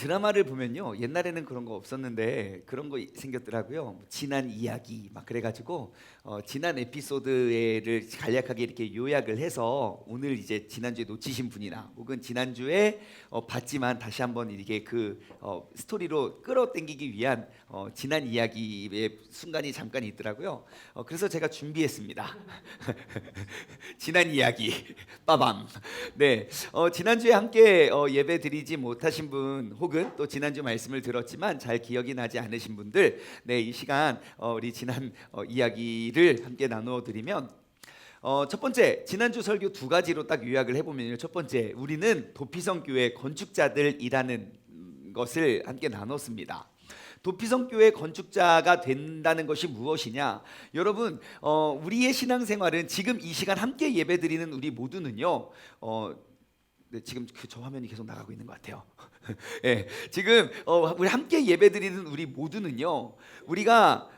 드라마를 보면요, 옛날에는 그런 거 없었는데 그런 거 생겼더라고요. 지난 이야기 막 그래가지고 지난 에피소드를 간략하게 이렇게 요약을 해서 오늘 이제 지난주에 놓치신 분이나 혹은 지난주에 봤지만 다시 한번 이렇게 그 스토리로 끌어당기기 위한 지난 이야기의 순간이 잠깐 있더라고요. 그래서 제가 준비했습니다. 지난 이야기 빠밤. 네, 지난주에 함께 예배 드리지 못하신 분 혹은 또 지난주 말씀을 들었지만 잘 기억이 나지 않으신 분들, 네, 이 시간 우리 지난 이야기를 함께 나누어 드리면, 첫 번째, 지난주 설교 두 가지로 딱 요약을 해보면요, 첫 번째, 우리는 도피성 교회 건축자들이라는 것을 함께 나눴습니다. 도피성 교회 건축자가 된다는 것이 무엇이냐? 여러분, 우리의 신앙생활은 지금 이 시간 함께 예배드리는 우리 모두는요, 네, 지금 저 화면이 계속 나가고 있는 것 같아요. 네, 지금 우리 함께 예배드리는 우리 모두는요, 우리가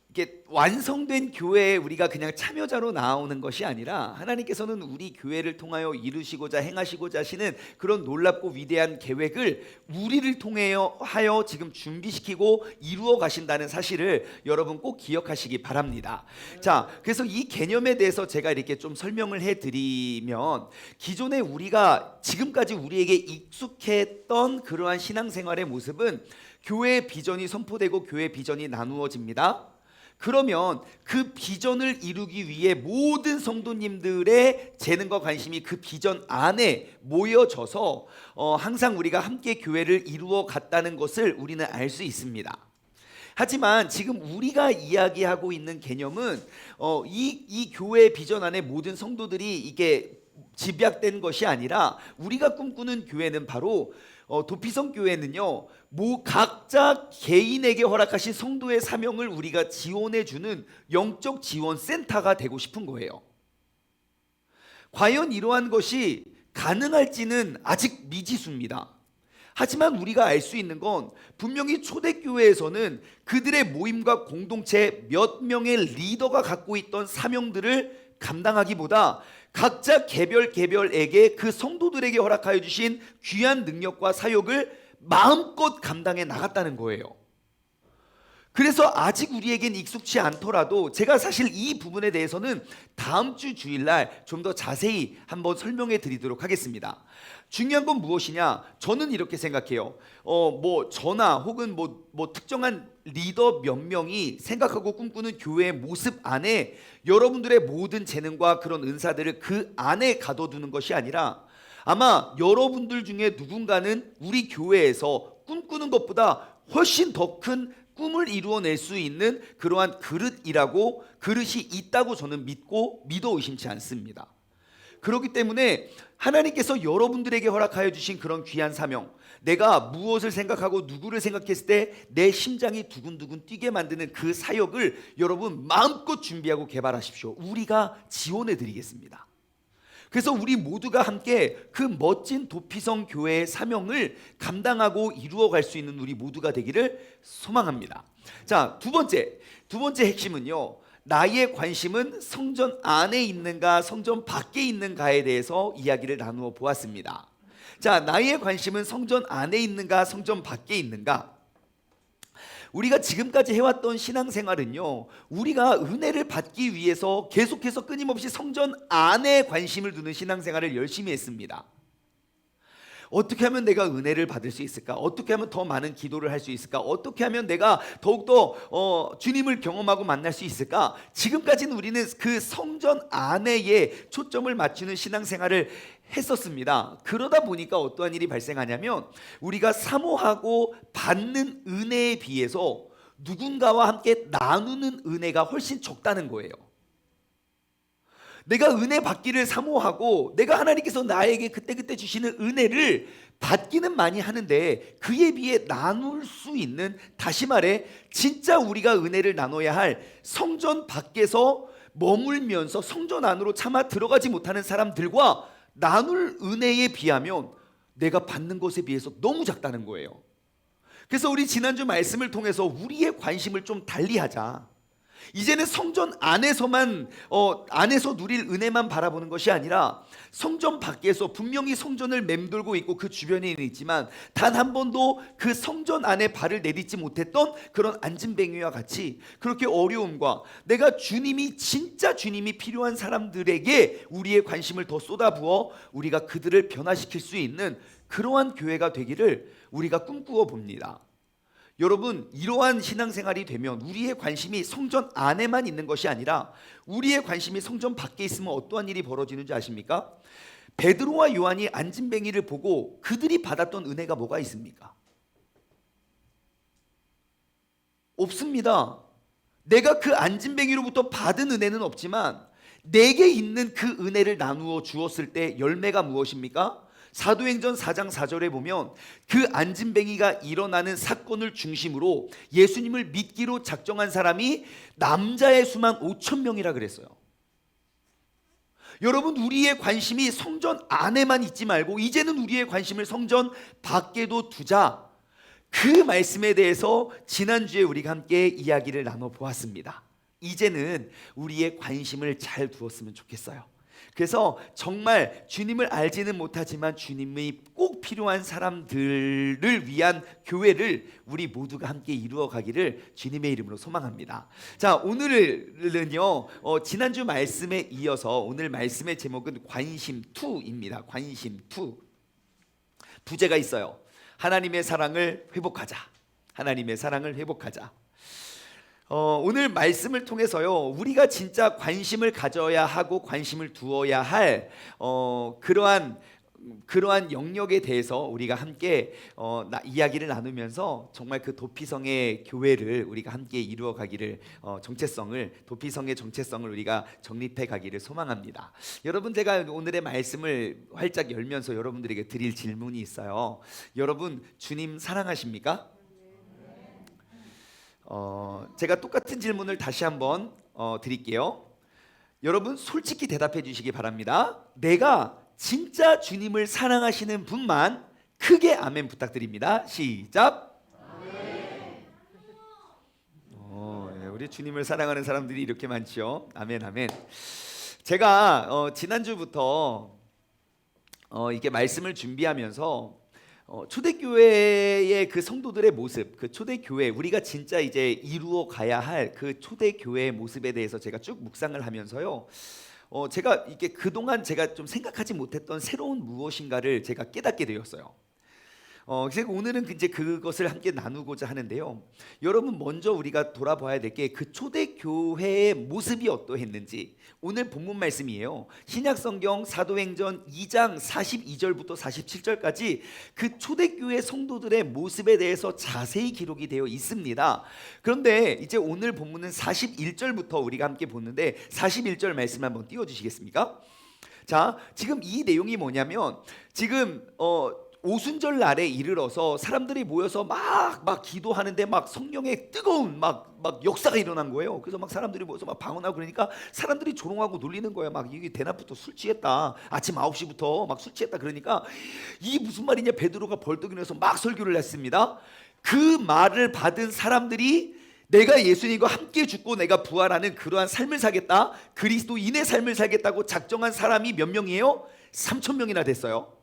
이게 완성된 교회에 우리가 그냥 참여자로 나오는 것이 아니라 하나님께서는 우리 교회를 통하여 이루시고자 행하시고자 하시는 그런 놀랍고 위대한 계획을 우리를 통하여 지금 준비시키고 이루어 가신다는 사실을 여러분 꼭 기억하시기 바랍니다. 자, 그래서 이 개념에 대해서 제가 이렇게 좀 설명을 해드리면, 기존에 우리가 지금까지 우리에게 익숙했던 그러한 신앙생활의 모습은 교회의 비전이 선포되고 교회 비전이 나누어집니다. 그러면 그 비전을 이루기 위해 모든 성도님들의 재능과 관심이 그 비전 안에 모여져서 항상 우리가 함께 교회를 이루어 갔다는 것을 우리는 알 수 있습니다. 하지만 지금 우리가 이야기하고 있는 개념은 이 교회의 비전 안에 모든 성도들이 이게 집약된 것이 아니라, 우리가 꿈꾸는 교회는 바로 도피성 교회는요, 각자 개인에게 허락하신 성도의 사명을 우리가 지원해주는 영적 지원 센터가 되고 싶은 거예요. 과연 이러한 것이 가능할지는 아직 미지수입니다. 하지만 우리가 알 수 있는 건, 분명히 초대교회에서는 그들의 모임과 공동체 몇 명의 리더가 갖고 있던 사명들을 감당하기보다 각자 개별에게 그 성도들에게 허락하여 주신 귀한 능력과 사역을 마음껏 감당해 나갔다는 거예요. 그래서 아직 우리에겐 익숙치 않더라도 제가 사실 이 부분에 대해서는 다음 주 주일날 좀 더 자세히 한번 설명해 드리도록 하겠습니다. 중요한 건 무엇이냐? 저는 이렇게 생각해요. 저나 혹은 특정한 리더 몇 명이 생각하고 꿈꾸는 교회의 모습 안에 여러분들의 모든 재능과 그런 은사들을 그 안에 가둬두는 것이 아니라, 아마 여러분들 중에 누군가는 우리 교회에서 꿈꾸는 것보다 훨씬 더 큰 꿈을 이루어낼 수 있는 그러한 그릇이 있다고 저는 믿어 의심치 않습니다. 그렇기 때문에 하나님께서 여러분들에게 허락하여 주신 그런 귀한 사명, 내가 무엇을 생각하고 누구를 생각했을 때 내 심장이 두근두근 뛰게 만드는 그 사역을 여러분 마음껏 준비하고 개발하십시오. 우리가 지원해 드리겠습니다. 그래서 우리 모두가 함께 그 멋진 도피성 교회의 사명을 감당하고 이루어갈 수 있는 우리 모두가 되기를 소망합니다. 자, 두 번째 핵심은요, 나의 관심은 성전 안에 있는가 성전 밖에 있는가에 대해서 이야기를 나누어 보았습니다. 자, 나의 관심은 성전 안에 있는가 성전 밖에 있는가? 우리가 지금까지 해왔던 신앙생활은요, 우리가 은혜를 받기 위해서 계속해서 끊임없이 성전 안에 관심을 두는 신앙생활을 열심히 했습니다. 어떻게 하면 내가 은혜를 받을 수 있을까? 어떻게 하면 더 많은 기도를 할 수 있을까? 어떻게 하면 내가 더욱더 주님을 경험하고 만날 수 있을까? 지금까지는 우리는 그 성전 안에에 초점을 맞추는 신앙생활을 했었습니다. 그러다 보니까 어떠한 일이 발생하냐면, 우리가 사모하고 받는 은혜에 비해서 누군가와 함께 나누는 은혜가 훨씬 적다는 거예요. 내가 은혜 받기를 사모하고 내가 하나님께서 나에게 그때그때 주시는 은혜를 받기는 많이 하는데, 그에 비해 나눌 수 있는, 다시 말해 진짜 우리가 은혜를 나눠야 할 성전 밖에서 머물면서 성전 안으로 차마 들어가지 못하는 사람들과 나눌 은혜에 비하면 내가 받는 것에 비해서 너무 작다는 거예요. 그래서 우리 지난주 말씀을 통해서 우리의 관심을 좀 달리하자. 이제는 성전 안에서만 안에서 누릴 은혜만 바라보는 것이 아니라 성전 밖에서 분명히 성전을 맴돌고 있고 그 주변에 있지만 단 한 번도 그 성전 안에 발을 내딛지 못했던 그런 안진뱅이와 같이 그렇게 어려움과 내가 진짜 주님이 필요한 사람들에게 우리의 관심을 더 쏟아부어 우리가 그들을 변화시킬 수 있는 그러한 교회가 되기를 우리가 꿈꾸어 봅니다. 여러분, 이러한 신앙생활이 되면 우리의 관심이 성전 안에만 있는 것이 아니라 우리의 관심이 성전 밖에 있으면 어떠한 일이 벌어지는지 아십니까? 베드로와 요한이 안진뱅이를 보고 그들이 받았던 은혜가 뭐가 있습니까? 없습니다. 내가 그 안진뱅이로부터 받은 은혜는 없지만 내게 있는 그 은혜를 나누어 주었을 때 열매가 무엇입니까? 사도행전 4장 4절에 보면 그 안진뱅이가 일어나는 사건을 중심으로 예수님을 믿기로 작정한 사람이 남자의 수만 5천 명이라 그랬어요. 여러분, 우리의 관심이 성전 안에만 있지 말고 이제는 우리의 관심을 성전 밖에도 두자. 그 말씀에 대해서 지난주에 우리가 함께 이야기를 나눠보았습니다. 이제는 우리의 관심을 잘 두었으면 좋겠어요. 그래서 정말 주님을 알지는 못하지만 주님이 꼭 필요한 사람들을 위한 교회를 우리 모두가 함께 이루어 가기를 주님의 이름으로 소망합니다. 자, 오늘은요 지난주 말씀에 이어서 오늘 말씀의 제목은 관심 2입니다. 관심 2. 부제가 있어요. 하나님의 사랑을 회복하자. 하나님의 사랑을 회복하자. 오늘 말씀을 통해서요 우리가 진짜 관심을 가져야 하고 관심을 두어야 할 그러한 영역에 대해서 우리가 함께 이야기를 나누면서 정말 그 도피성의 교회를 우리가 함께 이루어 가기를 도피성의 정체성을 우리가 정립해 가기를 소망합니다. 여러분, 제가 오늘의 말씀을 활짝 열면서 여러분들에게 드릴 질문이 있어요. 여러분, 주님 사랑하십니까? 제가 똑같은 질문을 다시 한번 드릴게요. 여러분, 솔직히 대답해 주시기 바랍니다. 내가 진짜 주님을 사랑하시는 분만 크게 아멘 부탁드립니다. 시작. 우리 주님을 사랑하는 사람들이 이렇게 많죠. 아멘, 아멘. 제가 지난주부터 이렇게 말씀을 준비하면서 초대교회의 그 성도들의 모습, 그 초대교회, 우리가 진짜 이제 이루어 가야 할 그 초대교회의 모습에 대해서 제가 쭉 묵상을 하면서요 제가 이게 그동안 제가 좀 생각하지 못했던 새로운 무엇인가를 제가 깨닫게 되었어요. 그래서 오늘은 이제 그것을 함께 나누고자 하는데요. 여러분, 먼저 우리가 돌아봐야 될 게 그 초대교회의 모습이 어떠했는지 오늘 본문 말씀이에요. 신약성경 사도행전 2장 42절부터 47절까지 그 초대교회 성도들의 모습에 대해서 자세히 기록이 되어 있습니다. 그런데 이제 오늘 본문은 41절부터 우리가 함께 보는데 41절 말씀 한번 띄워주시겠습니까? 자, 지금 이 내용이 뭐냐면 지금 오순절 날에 이르러서 사람들이 모여서 막 기도하는데 막 성령의 뜨거운 막 역사가 일어난 거예요. 그래서 막 사람들이 모여서 막 방언하고 그러니까 사람들이 조롱하고 놀리는 거예요. 막 이게 대낮부터 술 취했다. 아침 9시부터 막 술 취했다. 그러니까 이게 무슨 말이냐, 베드로가 벌떡 일어나서 막 설교를 했습니다. 그 말을 받은 사람들이 내가 예수님과 함께 죽고 내가 부활하는 그러한 삶을 살겠다, 그리스도인의 삶을 살겠다고 작정한 사람이 몇 명이에요? 3,000명이나 됐어요.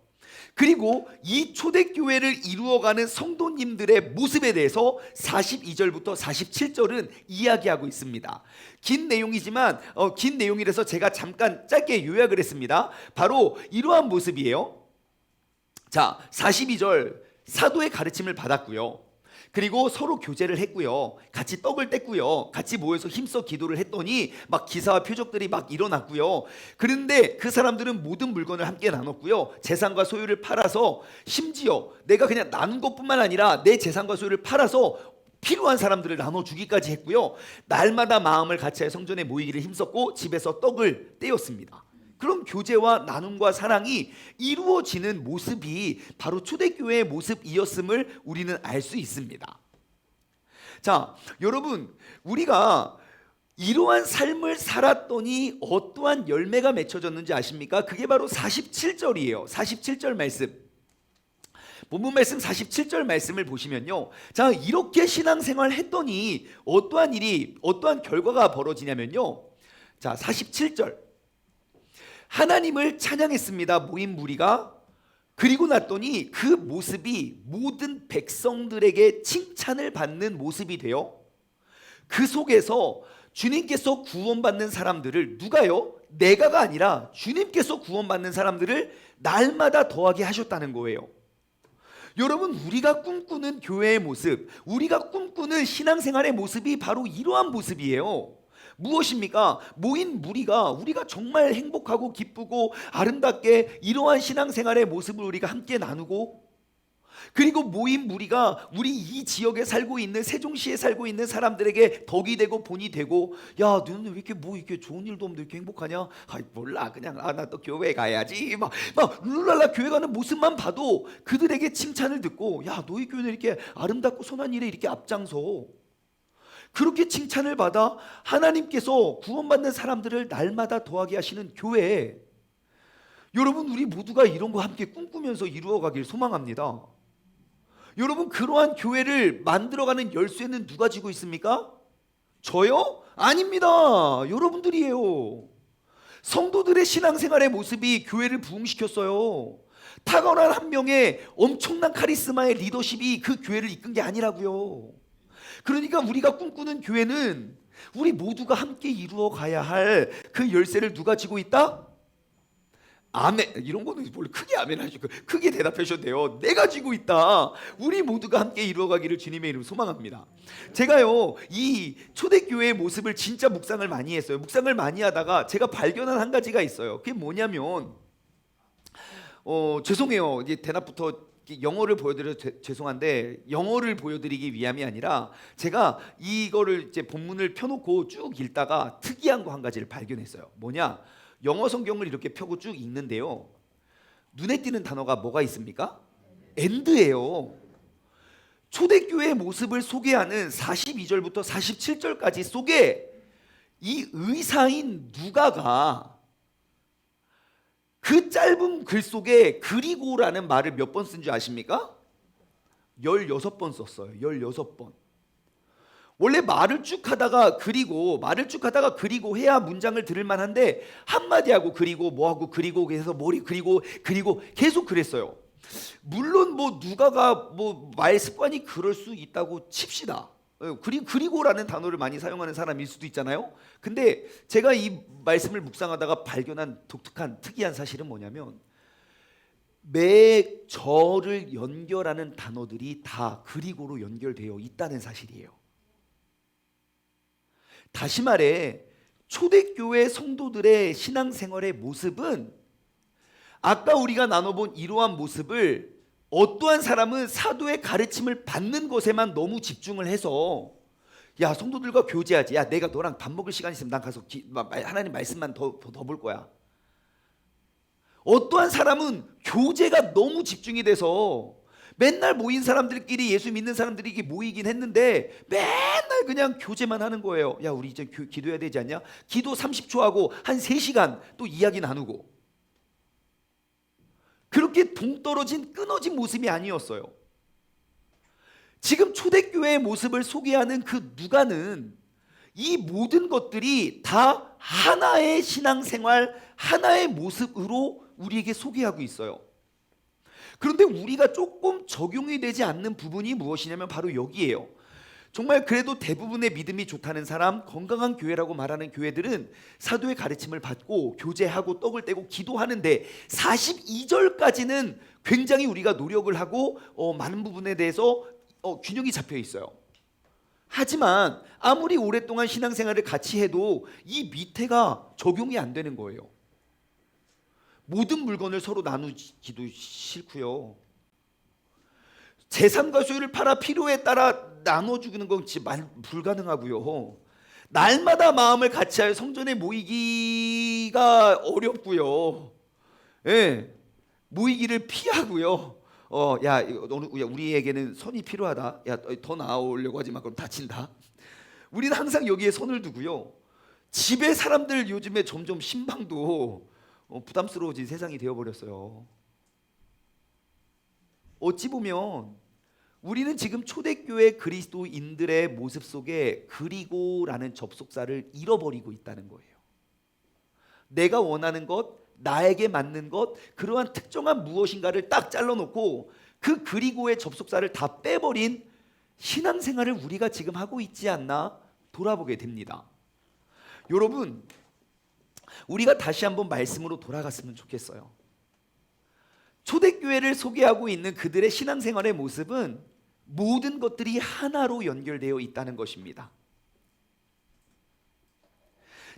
그리고 이 초대교회를 이루어가는 성도님들의 모습에 대해서 42절부터 47절은 이야기하고 있습니다. 긴 내용이지만 긴 내용이라서 제가 잠깐 짧게 요약을 했습니다. 바로 이러한 모습이에요. 자, 42절 사도의 가르침을 받았고요. 그리고 서로 교제를 했고요. 같이 떡을 뗐고요. 같이 모여서 힘써 기도를 했더니 막 기사와 표적들이 막 일어났고요. 그런데 그 사람들은 모든 물건을 함께 나눴고요. 재산과 소유를 팔아서, 심지어 내가 그냥 나눈 것뿐만 아니라 내 재산과 소유를 팔아서 필요한 사람들을 나눠주기까지 했고요. 날마다 마음을 같이하여 성전에 모이기를 힘썼고 집에서 떡을 떼었습니다. 그런 교제와 나눔과 사랑이 이루어지는 모습이 바로 초대교회의 모습이었음을 우리는 알 수 있습니다. 자, 여러분, 우리가 이러한 삶을 살았더니 어떠한 열매가 맺혀졌는지 아십니까? 그게 바로 47절이에요. 47절 말씀. 본문 말씀 47절 말씀을 보시면요. 자, 이렇게 신앙생활 했더니 어떠한 결과가 벌어지냐면요. 자, 47절. 하나님을 찬양했습니다. 모인 무리가. 그리고 났더니 그 모습이 모든 백성들에게 칭찬을 받는 모습이 되어 그 속에서 주님께서 구원받는 사람들을 누가요? 내가가 아니라 주님께서 구원받는 사람들을 날마다 더하게 하셨다는 거예요. 여러분, 우리가 꿈꾸는 교회의 모습, 우리가 꿈꾸는 신앙생활의 모습이 바로 이러한 모습이에요. 무엇입니까? 모인 무리가 우리가 정말 행복하고 기쁘고 아름답게 이러한 신앙생활의 모습을 우리가 함께 나누고, 그리고 모인 무리가 우리 이 지역에 살고 있는 세종시에 살고 있는 사람들에게 덕이 되고 본이 되고, 야, 너는 왜 이렇게 뭐 이렇게 좋은 일도 없는데 이렇게 행복하냐? 아, 몰라, 그냥 나 또 교회 가야지. 막 룰랄라 교회 가는 모습만 봐도 그들에게 칭찬을 듣고, 야, 너희 교회는 이렇게 아름답고 선한 일에 이렇게 앞장서. 그렇게 칭찬을 받아 하나님께서 구원받는 사람들을 날마다 더하게 하시는 교회. 여러분, 우리 모두가 이런 거 함께 꿈꾸면서 이루어가길 소망합니다. 여러분, 그러한 교회를 만들어가는 열쇠는 누가 쥐고 있습니까? 저요? 아닙니다. 여러분들이에요. 성도들의 신앙생활의 모습이 교회를 부흥시켰어요. 탁월한 한 명의 엄청난 카리스마의 리더십이 그 교회를 이끈 게 아니라고요. 그러니까 우리가 꿈꾸는 교회는 우리 모두가 함께 이루어 가야 할 그 열쇠를 누가 쥐고 있다? 아멘. 이런 거는 원래 크게 아멘 하시고 크게 대답하셔도 돼요. 내가 쥐고 있다. 우리 모두가 함께 이루어가기를 주님의 이름으로 소망합니다. 제가요, 이 초대교회의 모습을 진짜 묵상을 많이 했어요. 묵상을 많이 하다가 제가 발견한 한 가지가 있어요. 그게 뭐냐면, 죄송해요. 이제 대낮부터 영어를 보여드려서 죄송한데, 영어를 보여드리기 위함이 아니라 제가 이거를 이제 본문을 펴놓고 쭉 읽다가 특이한 거 한 가지를 발견했어요. 뭐냐? 영어 성경을 이렇게 펴고 쭉 읽는데요, 눈에 띄는 단어가 뭐가 있습니까? 엔드예요. 초대교회의 모습을 소개하는 42절부터 47절까지 속에 이 의사인 누가가 그 짧은 글 속에 그리고라는 말을 몇 번 쓴 줄 아십니까? 16번 썼어요. 16번. 원래 말을 쭉 하다가 그리고 해야 문장을 들을 만한데, 한마디 하고 그리고 뭐하고 그리고 해서 머리 그리고 계속 그랬어요. 물론 뭐 누가가 뭐 말 습관이 그럴 수 있다고 칩시다. 그리고라는 단어를 많이 사용하는 사람일 수도 있잖아요. 근데 제가 이 말씀을 묵상하다가 발견한 독특한 특이한 사실은 뭐냐면, 매 절을 연결하는 단어들이 다 그리고로 연결되어 있다는 사실이에요. 다시 말해, 초대교회 성도들의 신앙생활의 모습은 아까 우리가 나눠본 이러한 모습을 어떠한 사람은 사도의 가르침을 받는 것에만 너무 집중을 해서, 야, 성도들과 교제하지, 야, 내가 너랑 밥 먹을 시간 있으면 난 가서 하나님 말씀만 더 볼 거야. 어떠한 사람은 교제가 너무 집중이 돼서 맨날 모인 사람들끼리, 예수 믿는 사람들이 모이긴 했는데 맨날 그냥 교제만 하는 거예요. 야, 우리 이제 기도해야 되지 않냐? 기도 30초 하고 한 3시간 또 이야기 나누고. 그렇게 동떨어진 끊어진 모습이 아니었어요. 지금 초대교회의 모습을 소개하는 그 누가는 이 모든 것들이 다 하나의 신앙생활, 하나의 모습으로 우리에게 소개하고 있어요. 그런데 우리가 조금 적용이 되지 않는 부분이 무엇이냐면 바로 여기에요. 정말 그래도 대부분의 믿음이 좋다는 사람, 건강한 교회라고 말하는 교회들은 사도의 가르침을 받고 교제하고 떡을 떼고 기도하는데 42절까지는 굉장히 우리가 노력을 하고 많은 부분에 대해서 균형이 잡혀 있어요. 하지만 아무리 오랫동안 신앙생활을 같이 해도 이 밑에가 적용이 안 되는 거예요. 모든 물건을 서로 나누기도 싫고요. 재산과 소유를 팔아 필요에 따라 나눠주는 건 진짜 불가능하고요. 날마다 마음을 같이 하여 성전에 모이기가 어렵고요. 예, 모이기를 피하고요. 야, 우리에게는 선이 필요하다. 야, 더 나아오려고 하지 마. 그럼 다친다. 우리는 항상 여기에 선을 두고요. 집에 사람들 요즘에 점점 신방도 부담스러워진 세상이 되어버렸어요. 어찌 보면 우리는 지금 초대교회 그리스도인들의 모습 속에 그리고라는 접속사를 잃어버리고 있다는 거예요. 내가 원하는 것, 나에게 맞는 것, 그러한 특정한 무엇인가를 딱 잘라놓고 그 그리고의 접속사를 다 빼버린 신앙생활을 우리가 지금 하고 있지 않나 돌아보게 됩니다. 여러분, 우리가 다시 한번 말씀으로 돌아갔으면 좋겠어요. 초대교회를 소개하고 있는 그들의 신앙생활의 모습은 모든 것들이 하나로 연결되어 있다는 것입니다.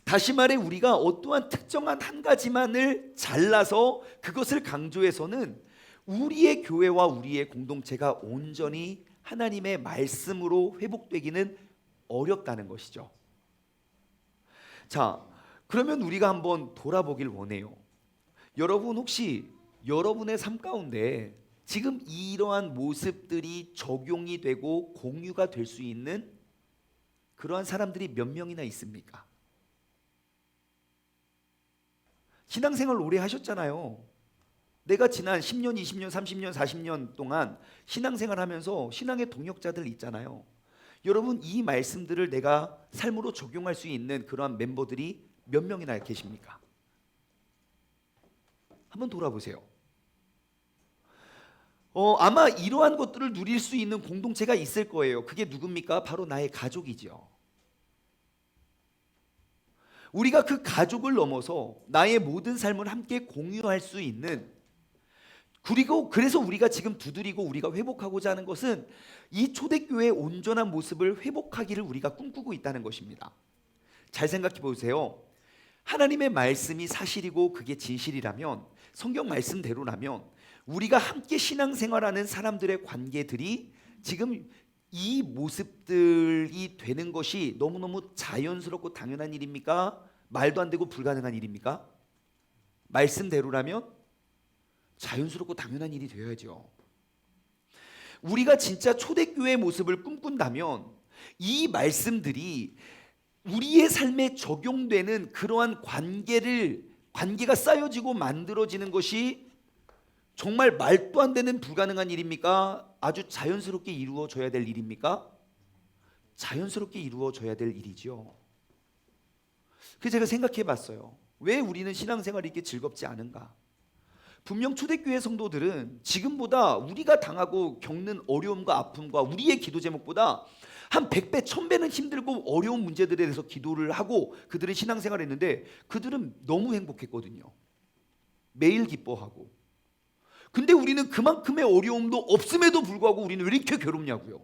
다시 말해 우리가 어떠한 특정한 한 가지만을 잘라서 그것을 강조해서는 우리의 교회와 우리의 공동체가 온전히 하나님의 말씀으로 회복되기는 어렵다는 것이죠. 자, 그러면 우리가 한번 돌아보길 원해요. 여러분 혹시 여러분의 삶 가운데 지금 이러한 모습들이 적용이 되고 공유가 될 수 있는 그러한 사람들이 몇 명이나 있습니까? 신앙생활 오래 하셨잖아요. 내가 지난 10년, 20년, 30년, 40년 동안 신앙생활 하면서 신앙의 동역자들 있잖아요. 여러분 이 말씀들을 내가 삶으로 적용할 수 있는 그러한 멤버들이 몇 명이나 계십니까? 한번 돌아보세요. 아마 이러한 것들을 누릴 수 있는 공동체가 있을 거예요. 그게 누굽니까? 바로 나의 가족이죠. 우리가 그 가족을 넘어서 나의 모든 삶을 함께 공유할 수 있는, 그리고 그래서 우리가 지금 두드리고 우리가 회복하고자 하는 것은 이 초대교회의 온전한 모습을 회복하기를 우리가 꿈꾸고 있다는 것입니다. 잘 생각해 보세요. 하나님의 말씀이 사실이고 그게 진실이라면, 성경 말씀대로라면 우리가 함께 신앙생활하는 사람들의 관계들이 지금 이 모습들이 되는 것이 너무너무 자연스럽고 당연한 일입니까? 말도 안 되고 불가능한 일입니까? 말씀대로라면 자연스럽고 당연한 일이 되어야죠. 우리가 진짜 초대교회의 모습을 꿈꾼다면 이 말씀들이 우리의 삶에 적용되는 그러한 관계가 쌓여지고 만들어지는 것이 정말 말도 안 되는 불가능한 일입니까? 아주 자연스럽게 이루어져야 될 일입니까? 자연스럽게 이루어져야 될 일이죠. 그래서 제가 생각해 봤어요. 왜 우리는 신앙생활이 이렇게 즐겁지 않은가? 분명 초대교회 성도들은 지금보다 우리가 당하고 겪는 어려움과 아픔과 우리의 기도 제목보다 한 100배, 1000배는 힘들고 어려운 문제들에 대해서 기도를 하고 그들의 신앙생활을 했는데 그들은 너무 행복했거든요. 매일 기뻐하고. 근데 우리는 그만큼의 어려움도 없음에도 불구하고 우리는 왜 이렇게 괴롭냐고요.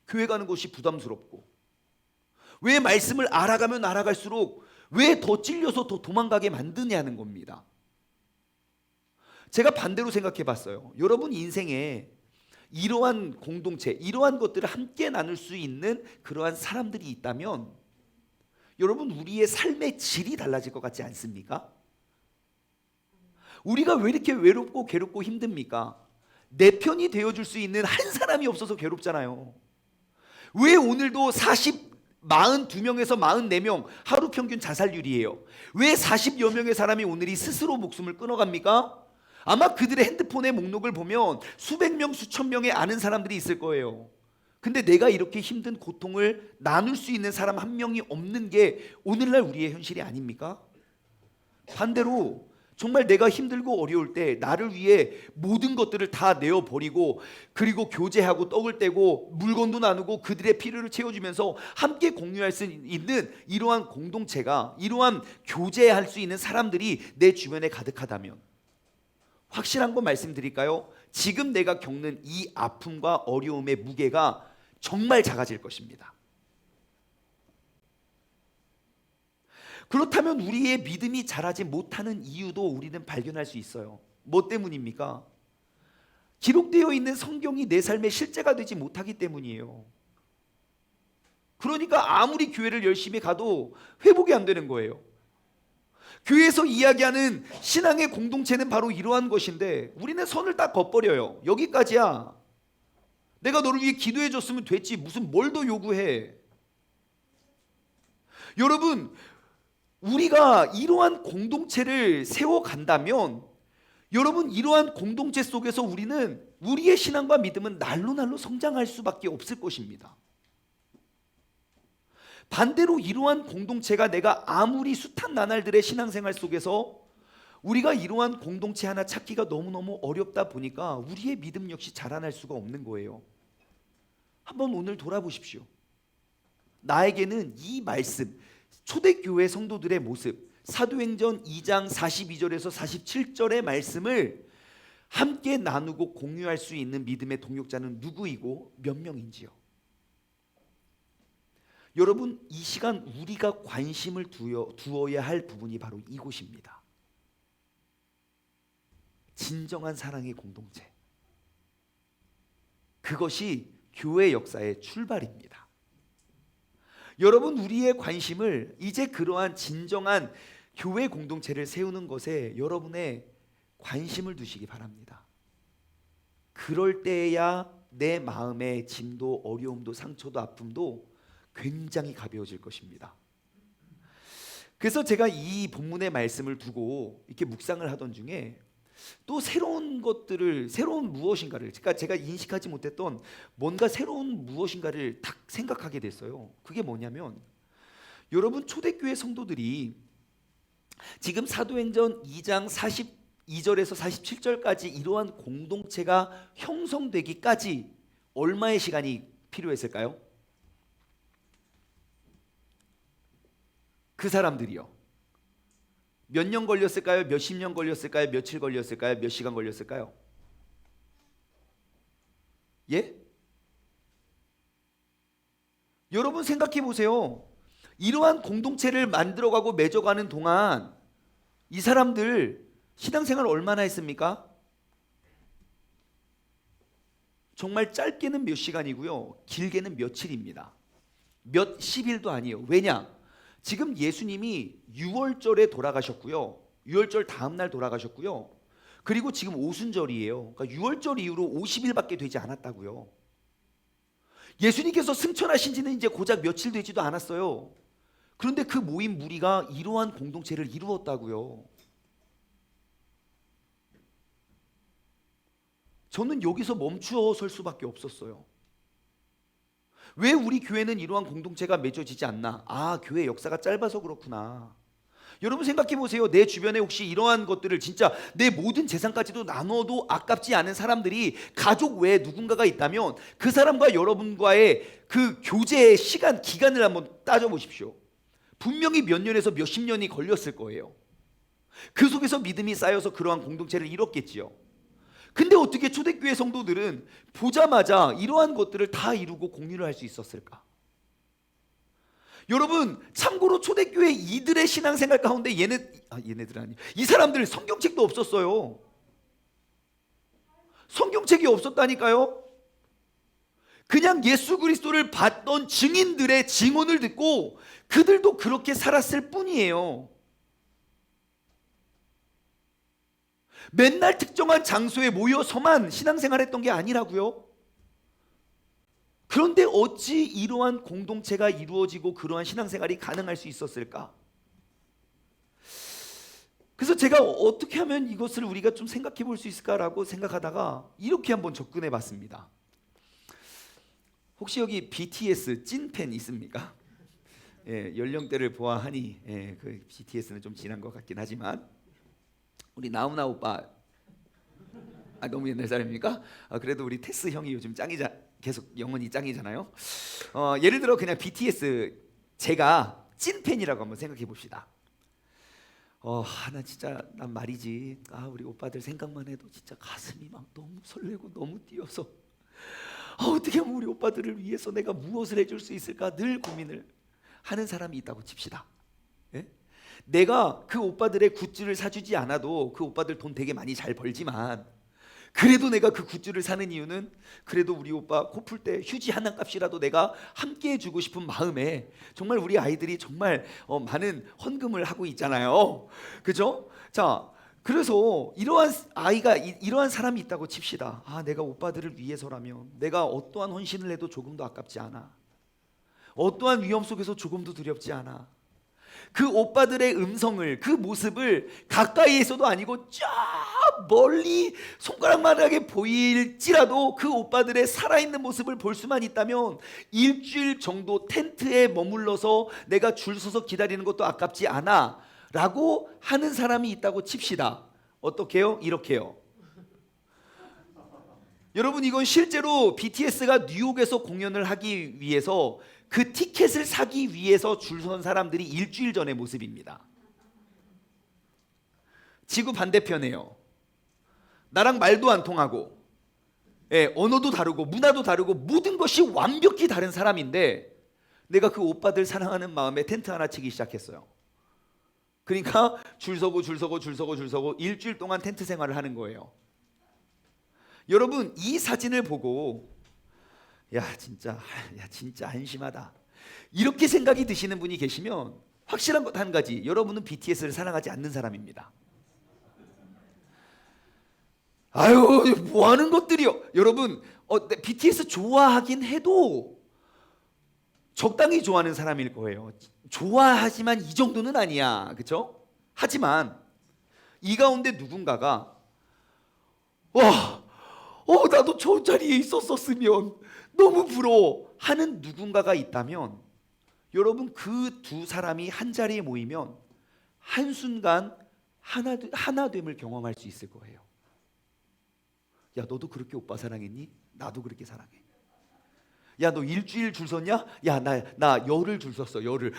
교회 가는 것이 부담스럽고, 왜 말씀을 알아가면 알아갈수록 왜 더 찔려서 더 도망가게 만드냐는 겁니다. 제가 반대로 생각해 봤어요. 여러분 인생에 이러한 공동체, 이러한 것들을 함께 나눌 수 있는 그러한 사람들이 있다면 여러분 우리의 삶의 질이 달라질 것 같지 않습니까? 우리가 왜 이렇게 외롭고 괴롭고 힘듭니까? 내 편이 되어줄 수 있는 한 사람이 없어서 괴롭잖아요. 왜 오늘도 42명에서 44명 하루 평균 자살률이에요? 왜 40여 명의 사람이 오늘이 스스로 목숨을 끊어갑니까? 아마 그들의 핸드폰의 목록을 보면 수백 명, 수천 명의 아는 사람들이 있을 거예요. 근데 내가 이렇게 힘든 고통을 나눌 수 있는 사람 한 명이 없는 게 오늘날 우리의 현실이 아닙니까? 반대로 정말 내가 힘들고 어려울 때 나를 위해 모든 것들을 다 내어버리고 그리고 교제하고 떡을 떼고 물건도 나누고 그들의 필요를 채워주면서 함께 공유할 수 있는 이러한 공동체가, 이러한 교제할 수 있는 사람들이 내 주변에 가득하다면 확실한 거 말씀드릴까요? 지금 내가 겪는 이 아픔과 어려움의 무게가 정말 작아질 것입니다. 그렇다면 우리의 믿음이 자라지 못하는 이유도 우리는 발견할 수 있어요. 뭐 때문입니까? 기록되어 있는 성경이 내 삶의 실제가 되지 못하기 때문이에요. 그러니까 아무리 교회를 열심히 가도 회복이 안 되는 거예요. 교회에서 이야기하는 신앙의 공동체는 바로 이러한 것인데 우리는 선을 딱 걷버려요. 여기까지야. 내가 너를 위해 기도해 줬으면 됐지 무슨 뭘 더 요구해. 여러분 우리가 이러한 공동체를 세워간다면 여러분, 이러한 공동체 속에서 우리는 우리의 신앙과 믿음은 날로 날로 성장할 수밖에 없을 것입니다. 반대로 이러한 공동체가 내가 아무리 숱한 나날들의 신앙생활 속에서 우리가 이러한 공동체 하나 찾기가 너무너무 어렵다 보니까 우리의 믿음 역시 자라날 수가 없는 거예요. 한번 오늘 돌아보십시오. 나에게는 이 말씀, 초대교회 성도들의 모습, 사도행전 2장 42절에서 47절의 말씀을 함께 나누고 공유할 수 있는 믿음의 동역자는 누구이고 몇 명인지요? 여러분, 이 시간 우리가 관심을 두어야 할 부분이 바로 이곳입니다. 진정한 사랑의 공동체. 그것이 교회 역사의 출발입니다. 여러분, 우리의 관심을 이제 그러한 진정한 교회 공동체를 세우는 것에 여러분의 관심을 두시기 바랍니다. 그럴 때야 내 마음의 짐도 어려움도 상처도 아픔도 굉장히 가벼워질 것입니다. 그래서 제가 이 본문의 말씀을 두고 이렇게 묵상을 하던 중에 또 새로운 것들을, 새로운 무엇인가를, 그러니까 제가 인식하지 못했던 뭔가 새로운 무엇인가를 딱 생각하게 됐어요. 그게 뭐냐면, 여러분, 초대교회 성도들이 지금 사도행전 2장 42절에서 47절까지 이러한 공동체가 형성되기까지 얼마의 시간이 필요했을까요? 그 사람들이요, 몇 년 걸렸을까요? 몇십 년 걸렸을까요? 며칠 걸렸을까요? 몇 시간 걸렸을까요? 예? 여러분 생각해 보세요. 이러한 공동체를 만들어가고 맺어가는 동안 이 사람들 신앙생활 얼마나 했습니까? 정말 짧게는 몇 시간이고요, 길게는 며칠입니다. 몇 십일도 아니에요. 왜냐? 지금 예수님이 6월절에 돌아가셨고요, 6월절 다음날 돌아가셨고요, 그리고 지금 오순절이에요. 그러니까 6월절 이후로 50일밖에 되지 않았다고요. 예수님께서 승천하신 지는 이제 고작 며칠 되지도 않았어요. 그런데 그 모인 무리가 이러한 공동체를 이루었다고요. 저는 여기서 멈추어 설 수밖에 없었어요. 왜 우리 교회는 이러한 공동체가 맺어지지 않나? 아, 교회 역사가 짧아서 그렇구나. 여러분 생각해 보세요. 내 주변에 혹시 이러한 것들을 진짜 내 모든 재산까지도 나눠도 아깝지 않은 사람들이 가족 외에 누군가가 있다면 그 사람과 여러분과의 그 교제의 시간, 기간을 한번 따져보십시오. 분명히 몇 년에서 몇십 년이 걸렸을 거예요. 그 속에서 믿음이 쌓여서 그러한 공동체를 이뤘겠지요. 근데 어떻게 초대교회 성도들은 보자마자 이러한 것들을 다 이루고 공유를 할 수 있었을까? 여러분, 참고로 초대교회 이들의 신앙생활 가운데 얘네들 아니, 이 사람들 성경책도 없었어요. 성경책이 없었다니까요. 그냥 예수 그리스도를 봤던 증인들의 증언을 듣고 그들도 그렇게 살았을 뿐이에요. 맨날 특정한 장소에 모여서만 신앙생활했던 게 아니라고요. 그런데 어찌 이러한 공동체가 이루어지고 그러한 신앙생활이 가능할 수 있었을까? 그래서 제가 어떻게 하면 이것을 우리가 좀 생각해 볼 수 있을까라고 생각하다가 이렇게 한번 접근해 봤습니다. 혹시 여기 BTS 찐팬 있습니까? 예, 연령대를 보아하니 그 BTS는 좀 지난 것 같긴 하지만 우리 나훈아 오빠, 너무 옛날 사람입니까? 그래도 우리 테스 형이 요즘 계속 영원히 짱이잖아요. 예를 들어 그냥 BTS 제가 찐팬이라고 한번 생각해 봅시다. 나 진짜 난 말이지, 우리 오빠들 생각만 해도 진짜 가슴이 막 너무 설레고 너무 뛰어서 어떻게 하면 우리 오빠들을 위해서 내가 무엇을 해줄 수 있을까 늘 고민을 하는 사람이 있다고 칩시다. 예? 내가 그 오빠들의 굿즈를 사주지 않아도 그 오빠들 돈 되게 많이 잘 벌지만 그래도 내가 그 굿즈를 사는 이유는 그래도 우리 오빠 코 풀 때 휴지 하나 값이라도 내가 함께 해주고 싶은 마음에 정말 우리 아이들이 정말 많은 헌금을 하고 있잖아요. 그죠? 자, 그래서 이러한 아이가 이러한 사람이 있다고 칩시다. 내가 오빠들을 위해서라면 내가 어떠한 헌신을 해도 조금도 아깝지 않아. 어떠한 위험 속에서 조금도 두렵지 않아. 그 오빠들의 음성을, 그 모습을 가까이에서도 아니고 저 멀리 손가락만하게 보일지라도 그 오빠들의 살아있는 모습을 볼 수만 있다면 일주일 정도 텐트에 머물러서 내가 줄 서서 기다리는 것도 아깝지 않아 라고 하는 사람이 있다고 칩시다. 어떻게요? 이렇게요. 여러분, 이건 실제로 BTS가 뉴욕에서 공연을 하기 위해서 그 티켓을 사기 위해서 줄 선 사람들이 일주일 전의 모습입니다. 지구 반대편에요. 나랑 말도 안 통하고, 언어도 다르고 문화도 다르고 모든 것이 완벽히 다른 사람인데 내가 그 오빠들 사랑하는 마음에 텐트 하나 치기 시작했어요. 그러니까 줄 서고 일주일 동안 텐트 생활을 하는 거예요. 여러분, 이 사진을 보고 진짜 한심하다 이렇게 생각이 드시는 분이 계시면 확실한 것 한 가지, 여러분은 BTS를 사랑하지 않는 사람입니다. 아유, 뭐 하는 것들이요. 여러분, BTS 좋아하긴 해도 적당히 좋아하는 사람일 거예요. 좋아하지만 이 정도는 아니야, 그렇죠? 하지만 이 가운데 누군가가 나도 저 자리에 있었었으면 너무 부러워 하는 누군가가 있다면, 여러분, 그 두 사람이 한 자리에 모이면 한순간 하나됨을 경험할 수 있을 거예요. 야, 너도 그렇게 오빠 사랑했니? 나도 그렇게 사랑해. 야, 너 일주일 줄 섰냐? 야, 나 열흘 줄 섰어, 열흘.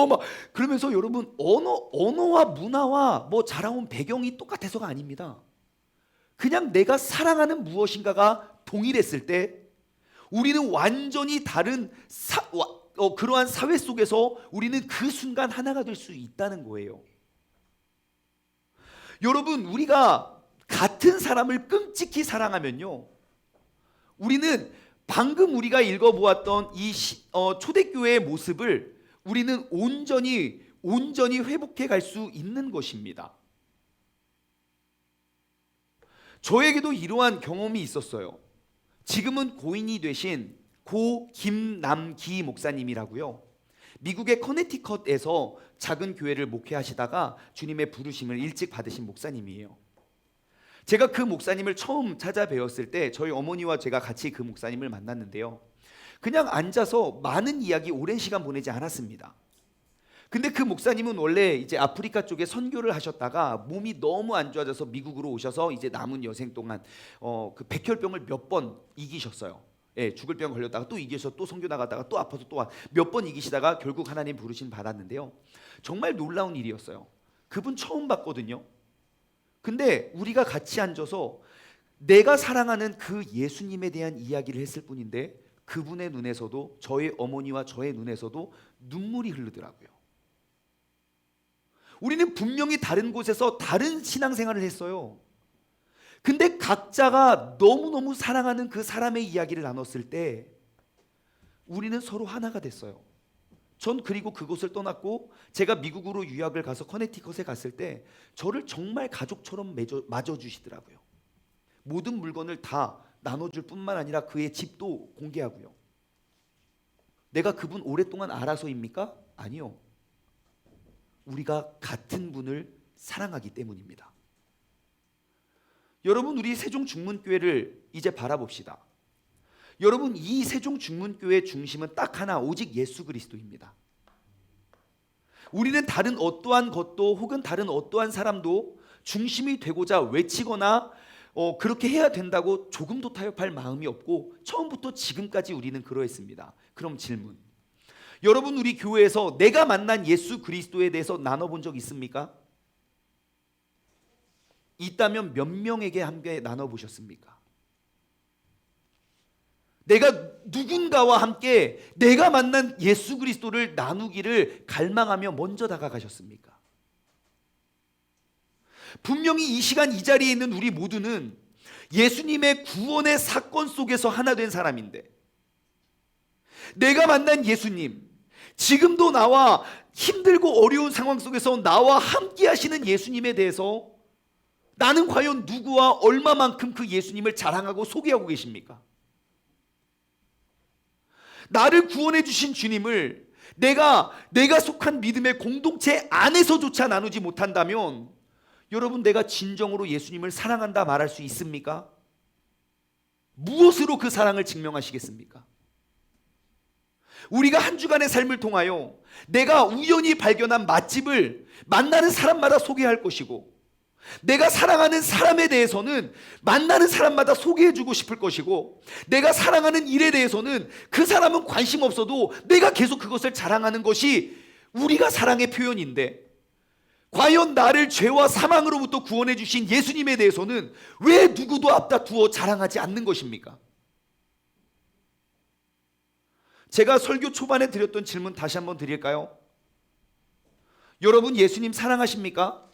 막 그러면서 여러분, 언어와 문화와 뭐 자라온 배경이 똑같아서가 아닙니다. 그냥 내가 사랑하는 무엇인가가 동일했을 때 우리는 완전히 다른 그러한 사회 속에서 우리는 그 순간 하나가 될 수 있다는 거예요. 여러분, 우리가 같은 사람을 끔찍히 사랑하면요, 우리는 방금 우리가 읽어보았던 이 초대교회의 모습을 우리는 온전히 회복해 갈 수 있는 것입니다. 저에게도 이러한 경험이 있었어요. 지금은 고인이 되신 고 김남기 목사님이라고요. 미국의 커네티컷에서 작은 교회를 목회하시다가 주님의 부르심을 일찍 받으신 목사님이에요. 제가 그 목사님을 처음 찾아뵈었을 때 저희 어머니와 제가 같이 그 목사님을 만났는데요, 그냥 앉아서 많은 이야기 오랜 시간 보내지 않았습니다. 근데 그 목사님은 원래 이제 아프리카 쪽에 선교를 하셨다가 몸이 너무 안 좋아져서 미국으로 오셔서 이제 남은 여생 동안 그 백혈병을 몇 번 이기셨어요. 죽을 병 걸렸다가 또 이겨서 또 선교 나갔다가 또 아파서 또 몇 번 이기시다가 결국 하나님 부르심 받았는데요, 정말 놀라운 일이었어요. 그분 처음 봤거든요. 근데 우리가 같이 앉아서 내가 사랑하는 그 예수님에 대한 이야기를 했을 뿐인데 그분의 눈에서도, 저의 어머니와 저의 눈에서도 눈물이 흐르더라고요. 우리는 분명히 다른 곳에서 다른 신앙생활을 했어요. 근데 각자가 너무너무 사랑하는 그 사람의 이야기를 나눴을 때 우리는 서로 하나가 됐어요. 전 그리고 그곳을 떠났고 제가 미국으로 유학을 가서 커네티컷에 갔을 때 저를 정말 가족처럼 맞아주시더라고요. 모든 물건을 다 나눠줄 뿐만 아니라 그의 집도 공개하고요. 내가 그분 오랫동안 알아서입니까? 아니요. 우리가 같은 분을 사랑하기 때문입니다. 여러분, 우리 세종중문교회를 이제 바라봅시다. 여러분, 이 세종중문교회의 중심은 딱 하나, 오직 예수 그리스도입니다. 우리는 다른 어떠한 것도 혹은 다른 어떠한 사람도 중심이 되고자 외치거나 그렇게 해야 된다고 조금도 타협할 마음이 없고 처음부터 지금까지 우리는 그러했습니다. 그럼 질문, 여러분, 우리 교회에서 내가 만난 예수 그리스도에 대해서 나눠본 적 있습니까? 있다면 몇 명에게 함께 나눠보셨습니까? 내가 누군가와 함께 내가 만난 예수 그리스도를 나누기를 갈망하며 먼저 다가가셨습니까? 분명히 이 시간 이 자리에 있는 우리 모두는 예수님의 구원의 사건 속에서 하나 된 사람인데, 내가 만난 예수님, 지금도 나와 힘들고 어려운 상황 속에서 나와 함께 하시는 예수님에 대해서 나는 과연 누구와 얼마만큼 그 예수님을 자랑하고 소개하고 계십니까? 나를 구원해 주신 주님을 내가 속한 믿음의 공동체 안에서조차 나누지 못한다면 여러분, 내가 진정으로 예수님을 사랑한다 말할 수 있습니까? 무엇으로 그 사랑을 증명하시겠습니까? 우리가 한 주간의 삶을 통하여 내가 우연히 발견한 맛집을 만나는 사람마다 소개할 것이고, 내가 사랑하는 사람에 대해서는 만나는 사람마다 소개해주고 싶을 것이고, 내가 사랑하는 일에 대해서는 그 사람은 관심 없어도 내가 계속 그것을 자랑하는 것이 우리가 사랑의 표현인데, 과연 나를 죄와 사망으로부터 구원해 주신 예수님에 대해서는 왜 누구도 앞다 두어 자랑하지 않는 것입니까? 제가 설교 초반에 드렸던 질문 다시 한번 드릴까요? 여러분, 예수님 사랑하십니까?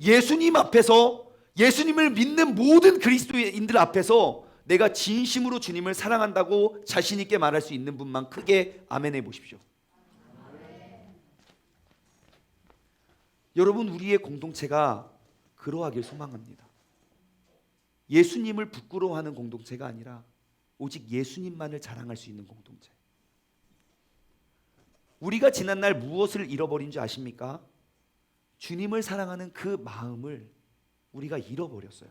예수님 앞에서, 예수님을 믿는 모든 그리스도인들 앞에서 내가 진심으로 주님을 사랑한다고 자신 있게 말할 수 있는 분만 크게 아멘해 보십시오. 여러분, 우리의 공동체가 그러하길 소망합니다. 예수님을 부끄러워하는 공동체가 아니라 오직 예수님만을 자랑할 수 있는 공동체. 우리가 지난날 무엇을 잃어버린 줄 아십니까? 주님을 사랑하는 그 마음을 우리가 잃어버렸어요.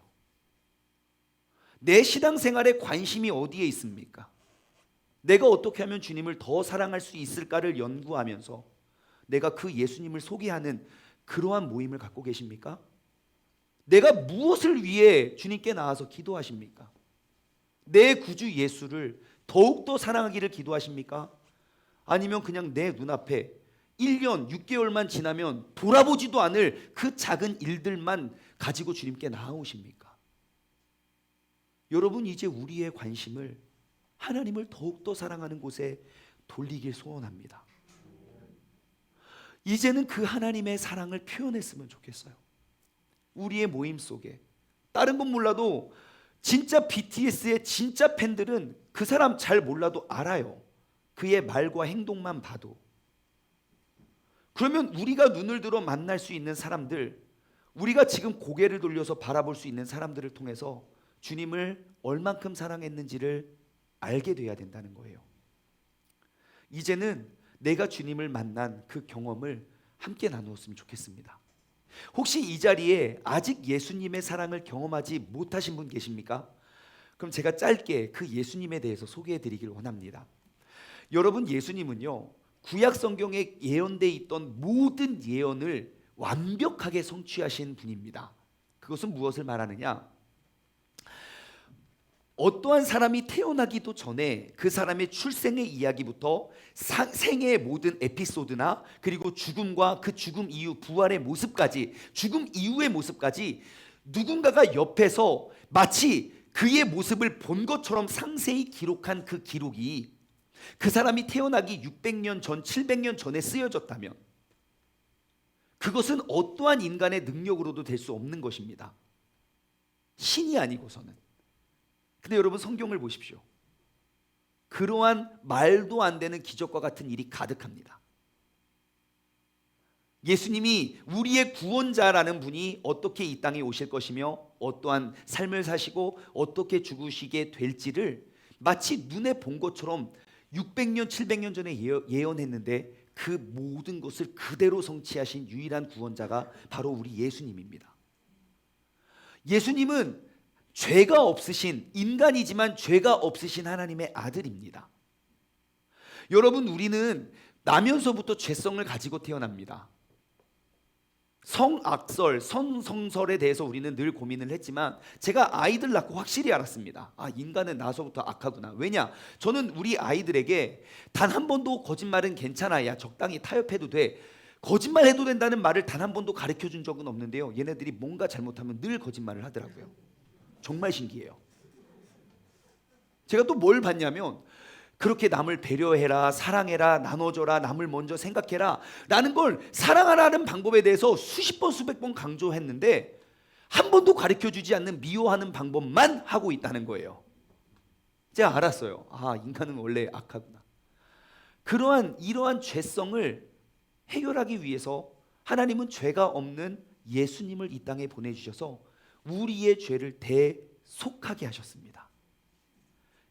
내 신앙생활에 관심이 어디에 있습니까? 내가 어떻게 하면 주님을 더 사랑할 수 있을까를 연구하면서 내가 그 예수님을 소개하는 그러한 모임을 갖고 계십니까? 내가 무엇을 위해 주님께 나와서 기도하십니까? 내 구주 예수를 더욱더 사랑하기를 기도하십니까? 아니면 그냥 내 눈앞에 1년 6개월만 지나면 돌아보지도 않을 그 작은 일들만 가지고 주님께 나아오십니까? 여러분, 이제 우리의 관심을 하나님을 더욱더 사랑하는 곳에 돌리길 소원합니다. 이제는 그 하나님의 사랑을 표현했으면 좋겠어요. 우리의 모임 속에 다른 건 몰라도 진짜 BTS의 진짜 팬들은 그 사람 잘 몰라도 알아요. 그의 말과 행동만 봐도. 그러면 우리가 눈을 들어 만날 수 있는 사람들, 우리가 지금 고개를 돌려서 바라볼 수 있는 사람들을 통해서 주님을 얼만큼 사랑했는지를 알게 돼야 된다는 거예요. 이제는 내가 주님을 만난 그 경험을 함께 나누었으면 좋겠습니다. 혹시 이 자리에 아직 예수님의 사랑을 경험하지 못하신 분 계십니까? 그럼 제가 짧게 그 예수님에 대해서 소개해 드리길 원합니다. 여러분, 예수님은요, 구약 성경에 예언되어 있던 모든 예언을 완벽하게 성취하신 분입니다. 그것은 무엇을 말하느냐? 어떠한 사람이 태어나기도 전에 그 사람의 출생의 이야기부터 생애의 모든 에피소드나 그리고 죽음과 그 죽음 이후 부활의 모습까지, 죽음 이후의 모습까지 누군가가 옆에서 마치 그의 모습을 본 것처럼 상세히 기록한 그 기록이 그 사람이 태어나기 600년 전, 700년 전에 쓰여졌다면 그것은 어떠한 인간의 능력으로도 될 수 없는 것입니다. 신이 아니고서는. 근데 여러분, 성경을 보십시오. 그러한 말도 안 되는 기적과 같은 일이 가득합니다. 예수님이 우리의 구원자라는 분이 어떻게 이 땅에 오실 것이며 어떠한 삶을 사시고 어떻게 죽으시게 될지를 마치 눈에 본 것처럼 600년, 700년 전에 예언했는데 그 모든 것을 그대로 성취하신 유일한 구원자가 바로 우리 예수님입니다. 예수님은 죄가 없으신, 인간이지만 죄가 없으신 하나님의 아들입니다. 여러분, 우리는 나면서부터 죄성을 가지고 태어납니다. 성악설, 선성설에 대해서 우리는 늘 고민을 했지만 제가 아이들 낳고 확실히 알았습니다. 아, 인간은 나서부터 악하구나. 왜냐? 저는 우리 아이들에게 단 한 번도 거짓말은 괜찮아, 야 적당히 타협해도 돼, 거짓말해도 된다는 말을 단 한 번도 가르쳐준 적은 없는데요, 얘네들이 뭔가 잘못하면 늘 거짓말을 하더라고요. 정말 신기해요. 제가 또 뭘 봤냐면, 그렇게 남을 배려해라, 사랑해라, 나눠줘라, 남을 먼저 생각해라 라는 걸, 사랑하라는 방법에 대해서 수십 번 수백 번 강조했는데 한 번도 가르쳐주지 않는 미워하는 방법만 하고 있다는 거예요. 제가 알았어요. 아, 인간은 원래 악하구나. 이러한 죄성을 해결하기 위해서 하나님은 죄가 없는 예수님을 이 땅에 보내주셔서 우리의 죄를 대속하게 하셨습니다.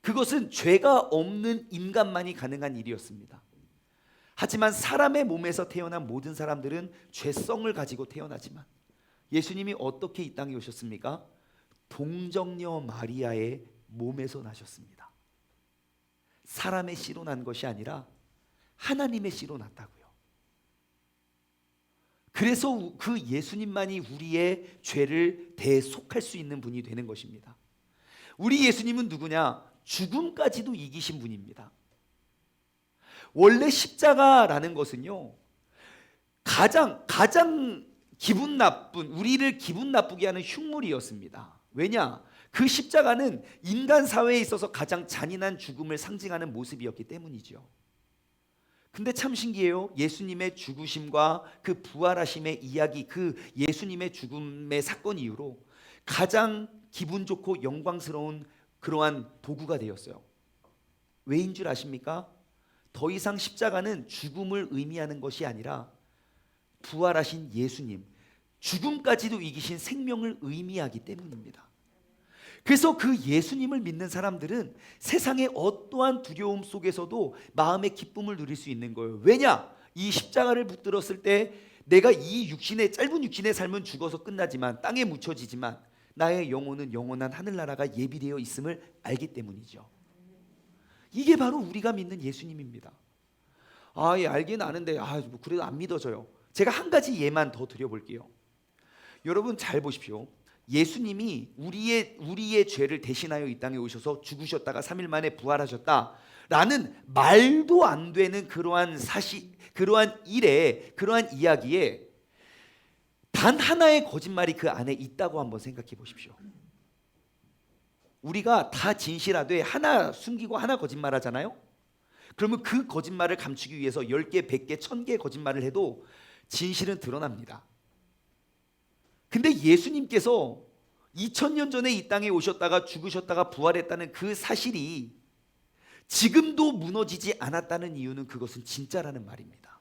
그것은 죄가 없는 인간만이 가능한 일이었습니다. 하지만 사람의 몸에서 태어난 모든 사람들은 죄성을 가지고 태어나지만 예수님이 어떻게 이 땅에 오셨습니까? 동정녀 마리아의 몸에서 나셨습니다. 사람의 씨로 난 것이 아니라 하나님의 씨로 났다고요. 그래서 그 예수님만이 우리의 죄를 대속할 수 있는 분이 되는 것입니다. 우리 예수님은 누구냐? 죽음까지도 이기신 분입니다. 원래 십자가라는 것은요, 가장 기분 나쁜, 우리를 기분 나쁘게 하는 흉물이었습니다. 왜냐? 그 십자가는 인간 사회에 있어서 가장 잔인한 죽음을 상징하는 모습이었기 때문이죠. 근데 참 신기해요. 예수님의 죽으심과 그 부활하심의 이야기, 그 예수님의 죽음의 사건 이후로 가장 기분 좋고 영광스러운 그러한 도구가 되었어요. 왜인 줄 아십니까? 더 이상 십자가는 죽음을 의미하는 것이 아니라 부활하신 예수님, 죽음까지도 이기신 생명을 의미하기 때문입니다. 그래서 그 예수님을 믿는 사람들은 세상의 어떠한 두려움 속에서도 마음의 기쁨을 누릴 수 있는 거예요. 왜냐? 이 십자가를 붙들었을 때 내가 이 짧은 육신의 삶은 죽어서 끝나지만, 땅에 묻혀지지만 나의 영혼은 영원한 하늘나라가 예비되어 있음을 알기 때문이죠. 이게 바로 우리가 믿는 예수님입니다. 예, 알긴 아는데 뭐 그래도 안 믿어져요. 제가 한 가지 예만 더 드려볼게요. 여러분 잘 보십시오. 예수님이 우리의 죄를 대신하여 이 땅에 오셔서 죽으셨다가 3일 만에 부활하셨다라는 말도 안 되는 그러한 이야기에 단 하나의 거짓말이 그 안에 있다고 한번 생각해 보십시오. 우리가 다 진실하되 하나 숨기고 하나 거짓말하잖아요. 그러면 그 거짓말을 감추기 위해서 10개, 100개, 1000개 거짓말을 해도 진실은 드러납니다. 근데 예수님께서 2000년 전에 이 땅에 오셨다가 죽으셨다가 부활했다는 그 사실이 지금도 무너지지 않았다는 이유는 그것은 진짜라는 말입니다.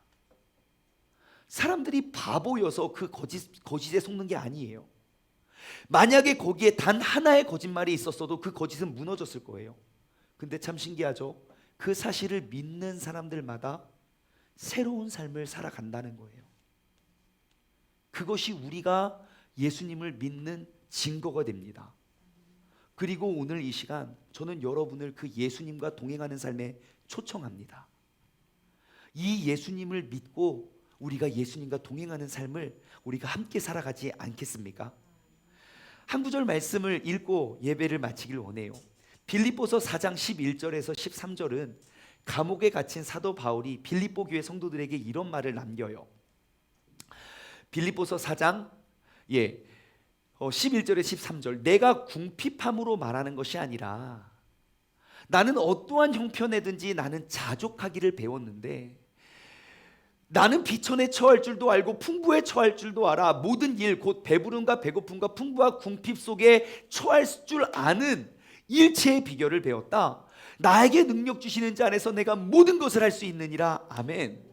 사람들이 바보여서 그 거짓에 속는 게 아니에요. 만약에 거기에 단 하나의 거짓말이 있었어도 그 거짓은 무너졌을 거예요. 근데 참 신기하죠? 그 사실을 믿는 사람들마다 새로운 삶을 살아간다는 거예요. 그것이 우리가 예수님을 믿는 증거가 됩니다. 그리고 오늘 이 시간 저는 여러분을 그 예수님과 동행하는 삶에 초청합니다. 이 예수님을 믿고 우리가 예수님과 동행하는 삶을 우리가 함께 살아가지 않겠습니까? 한 구절 말씀을 읽고 예배를 마치길 원해요. 빌립보서 4장 11절에서 13절은 감옥에 갇힌 사도 바울이 빌립보 교회 성도들에게 이런 말을 남겨요. 빌립보서 4장 11절에 13절, 내가 궁핍함으로 말하는 것이 아니라 나는 어떠한 형편에든지 나는 자족하기를 배웠는데 나는 비천에 처할 줄도 알고 풍부에 처할 줄도 알아. 모든 일 곧 배부름과 배고픔과 풍부와 궁핍 속에 처할 줄 아는 일체의 비결을 배웠다. 나에게 능력 주시는 자 안에서 내가 모든 것을 할 수 있느니라. 아멘.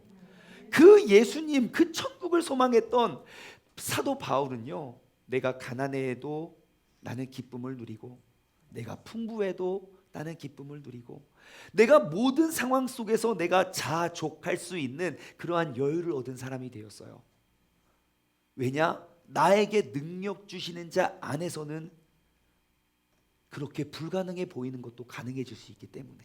그 예수님, 그 천국을 소망했던 사도 바울은요, 내가 가난해도 나는 기쁨을 누리고 내가 풍부해도 나는 기쁨을 누리고 내가 모든 상황 속에서 내가 자족할 수 있는 그러한 여유를 얻은 사람이 되었어요. 왜냐? 나에게 능력 주시는 자 안에서는 그렇게 불가능해 보이는 것도 가능해질 수 있기 때문에,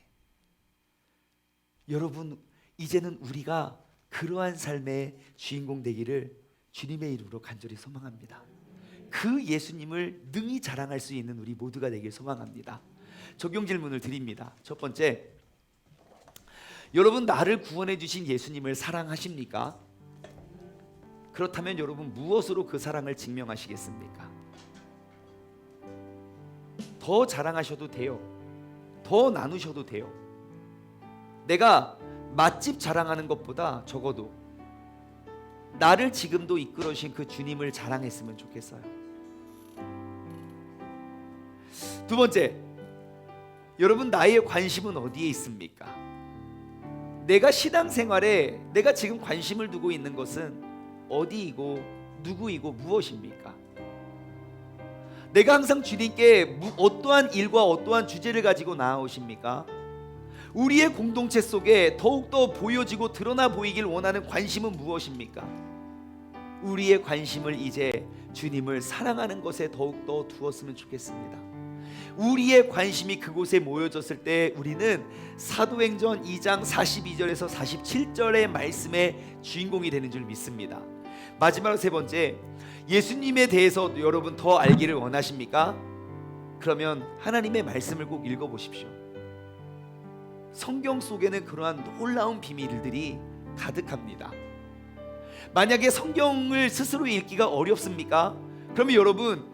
여러분 이제는 우리가 그러한 삶의 주인공 되기를 주님의 이름으로 간절히 소망합니다. 그 예수님을 능히 자랑할 수 있는 우리 모두가 되길 소망합니다. 적용 질문을 드립니다. 첫 번째, 여러분 나를 구원해 주신 예수님을 사랑하십니까? 그렇다면 여러분 무엇으로 그 사랑을 증명하시겠습니까? 더 자랑하셔도 돼요. 더 나누셔도 돼요. 내가 맛집 자랑하는 것보다 적어도 나를 지금도 이끌어주신 그 주님을 자랑했으면 좋겠어요. 두 번째, 여러분 나의 관심은 어디에 있습니까? 내가 신앙생활에 내가 지금 관심을 두고 있는 것은 어디이고 누구이고 무엇입니까? 내가 항상 주님께 어떠한 일과 어떠한 주제를 가지고 나아오십니까? 우리의 공동체 속에 더욱더 보여지고 드러나 보이길 원하는 관심은 무엇입니까? 우리의 관심을 이제 주님을 사랑하는 것에 더욱더 두었으면 좋겠습니다. 우리의 관심이 그곳에 모여졌을 때 우리는 사도행전 2장 42절에서 47절의 말씀의 주인공이 되는 줄 믿습니다. 마지막으로 세 번째, 예수님에 대해서 여러분 더 알기를 원하십니까? 그러면 하나님의 말씀을 꼭 읽어보십시오. 성경 속에는 그러한 놀라운 비밀들이 가득합니다. 만약에 성경을 스스로 읽기가 어렵습니까? 그러면 여러분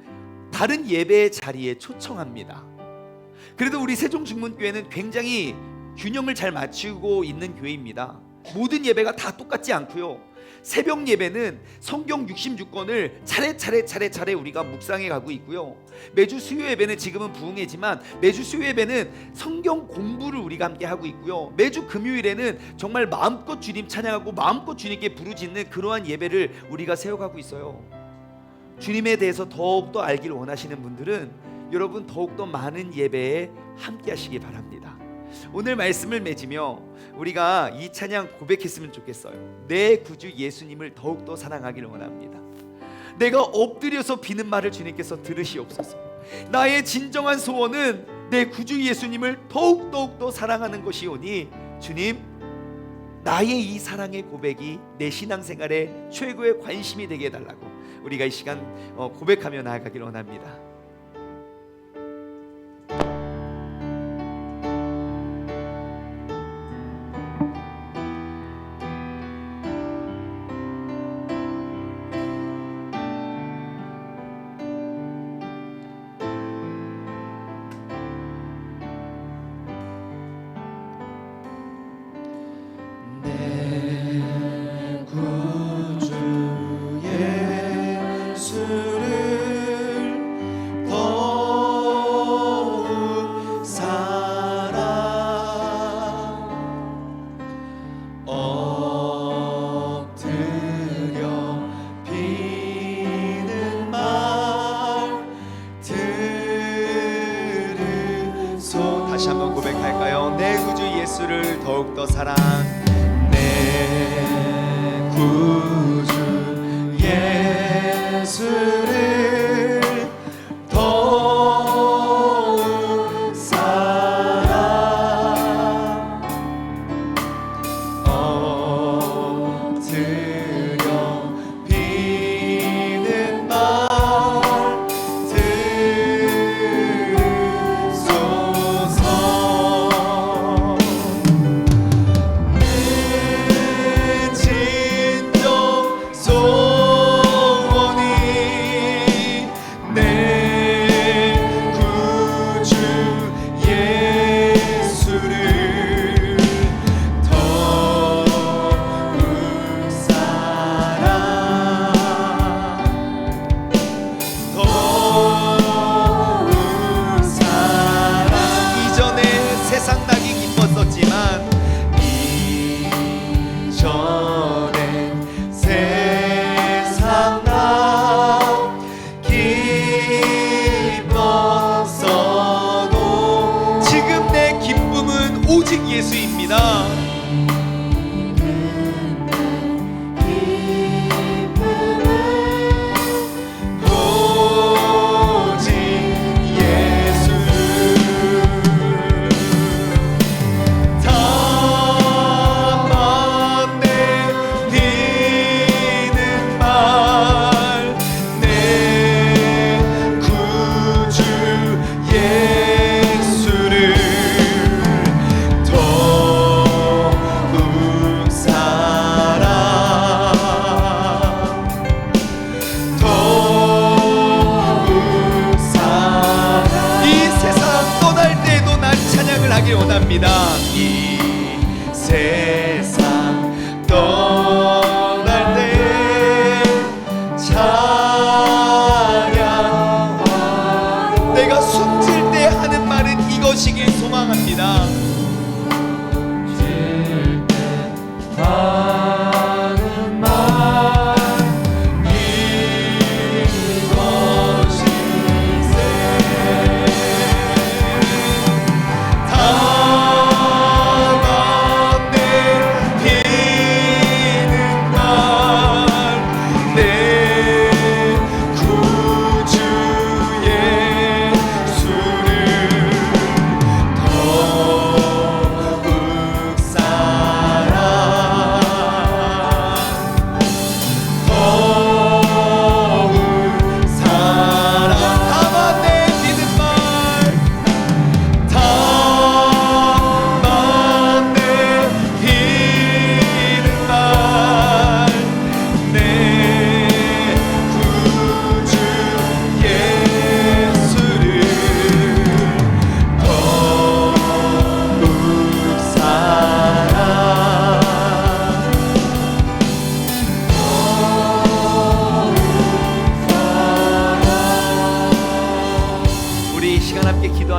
다른 예배의 자리에 초청합니다. 그래도 우리 세종중문교회는 굉장히 균형을 잘 맞추고 있는 교회입니다. 모든 예배가 다 똑같지 않고요. 새벽 예배는 성경 66권을 차례 우리가 묵상해 가고 있고요. 매주 수요 예배는 지금은 부흥회지만 매주 수요 예배는 성경 공부를 우리가 함께 하고 있고요. 매주 금요일에는 정말 마음껏 주님 찬양하고 마음껏 주님께 부르짖는 그러한 예배를 우리가 세워가고 있어요. 주님에 대해서 더욱더 알기를 원하시는 분들은 여러분 더욱더 많은 예배에 함께 하시기 바랍니다. 오늘 말씀을 맺으며 우리가 이 찬양 고백했으면 좋겠어요. 내 구주 예수님을 더욱더 사랑하기를 원합니다. 내가 엎드려서 비는 말을 주님께서 들으시옵소서. 나의 진정한 소원은 내 구주 예수님을 더욱더 사랑하는 것이오니 주님, 나의 이 사랑의 고백이 내 신앙생활의 최고의 관심이 되게 해달라고 우리가 이 시간 고백하며 나아가기를 원합니다. 다시 한번 고백할까요? 내 구주 예수를 더욱더 사랑. 내 구주 예수를 더욱 사랑. 엎드려 비는 말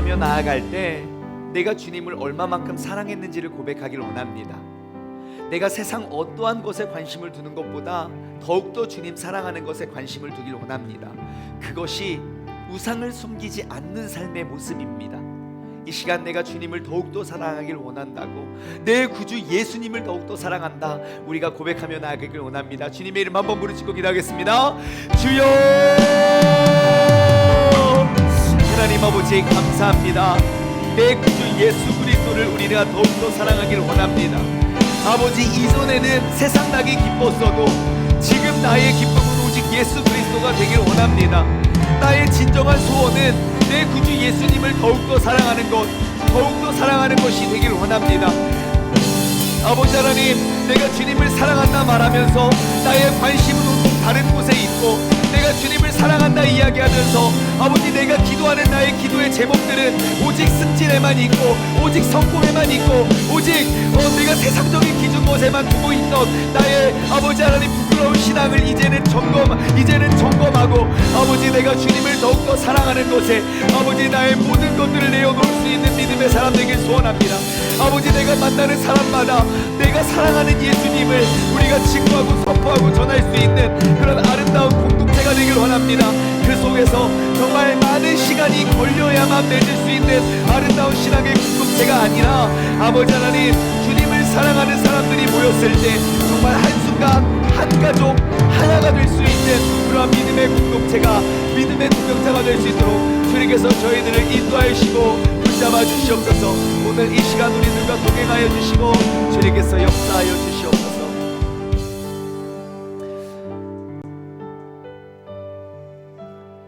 고백하며 나아갈 때 내가 주님을 얼마만큼 사랑했는지를 고백하길 원합니다. 내가 세상 어떠한 것에 관심을 두는 것보다 더욱더 주님 사랑하는 것에 관심을 두길 원합니다. 그것이 우상을 숨기지 않는 삶의 모습입니다. 이 시간 내가 주님을 더욱더 사랑하길 원한다고, 내 구주 예수님을 더욱더 사랑한다, 우리가 고백하며 나아가길 원합니다. 주님의 이름 한번 부르짖고 기도하겠습니다. 주여, 하나님 아버지 감사합니다. 내 구주 예수 그리스도를 우리가 더욱더 사랑하길 원합니다. 아버지, 이전에는 세상 나기 기뻤어도 지금 나의 기쁨은 오직 예수 그리스도가 되길 원합니다. 나의 진정한 소원은 내 구주 예수님을 더욱더 사랑하는 것, 더욱더 사랑하는 것이 되길 원합니다. 아버지 하나님, 내가 주님을 사랑한다 말하면서 나의 관심은 온통 다른 곳에 있고, 내가 주님을 사랑한다 이야기하면서 아버지 내가 기도하는 나의 기도의 제목들은 오직 승진에만 있고, 오직 성공에만 있고, 오직 내가 세상적인 기준 것에만 두고 있던 나의 아버지 하나님 부끄러운 신앙을 이제는 점검하고, 아버지 내가 주님을 더욱더 사랑하는 것에 아버지 나의 모든 것들을 내어놓을 수 있는 믿음의 사람 되길 소원합니다. 아버지, 내가 만나는 사람마다 내가 사랑하는 예수님을 우리가 증거하고 선포하고 전할 수 있는 그런 아름다운 공동체가 되길 원합니다. 그 속에서 정말 많은 시간이 걸려야만 맺을 수 있는 아름다운 신앙의 공동체가 아니라, 아버지 하나님, 주님을 사랑하는 사람들이 모였을 때 정말 한순간 한 가족 하나가 될 수 있는 그런 믿음의 공동체가, 믿음의 동역자가 될 수 있도록 주님께서 저희들을 인도하시고 붙잡아 주시옵소서. 오늘 이 시간 우리들과 동행하여 주시고 주님께서 역사하여 주시옵소서.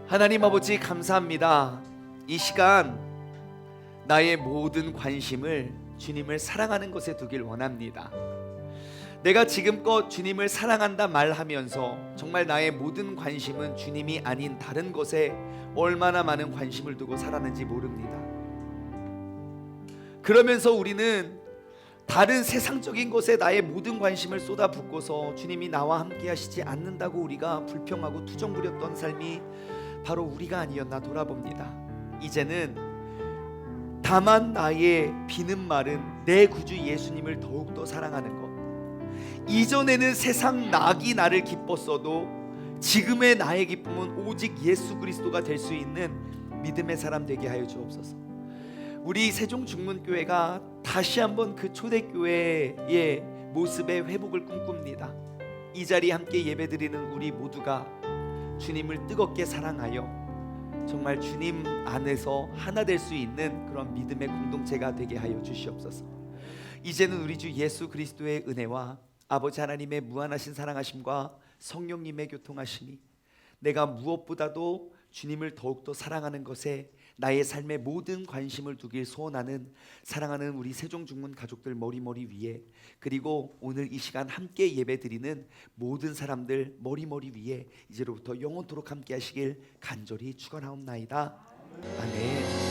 하나님 아버지 감사합니다. 이 시간 나의 모든 관심을 주님을 사랑하는 것에 두길 원합니다. 내가 지금껏 주님을 사랑한다 말하면서 정말 나의 모든 관심은 주님이 아닌 다른 것에 얼마나 많은 관심을 두고 살았는지 모릅니다. 그러면서 우리는 다른 세상적인 것에 나의 모든 관심을 쏟아붓고서 주님이 나와 함께 하시지 않는다고 우리가 불평하고 투정부렸던 삶이 바로 우리가 아니었나 돌아봅니다. 이제는 다만 나의 비는 말은 내 구주 예수님을 더욱더 사랑하는 것, 이전에는 세상 낙이 나를 기뻤어도 지금의 나의 기쁨은 오직 예수 그리스도가 될 수 있는 믿음의 사람 되게 하여 주옵소서. 우리 세종중문교회가 다시 한번 그 초대교회의 모습의 회복을 꿈꿉니다. 이 자리에 함께 예배드리는 우리 모두가 주님을 뜨겁게 사랑하여 정말 주님 안에서 하나 될 수 있는 그런 믿음의 공동체가 되게 하여 주시옵소서. 이제는 우리 주 예수 그리스도의 은혜와 아버지 하나님의 무한하신 사랑하심과 성령님의 교통하심이, 내가 무엇보다도 주님을 더욱더 사랑하는 것에 나의 삶의 모든 관심을 두길 소원하는 사랑하는 우리 세종중문 가족들 머리머리 위에, 그리고 오늘 이 시간 함께 예배드리는 모든 사람들 머리머리 위에 이제로부터 영원토록 함께 하시길 간절히 축원하옵나이다. 아멘.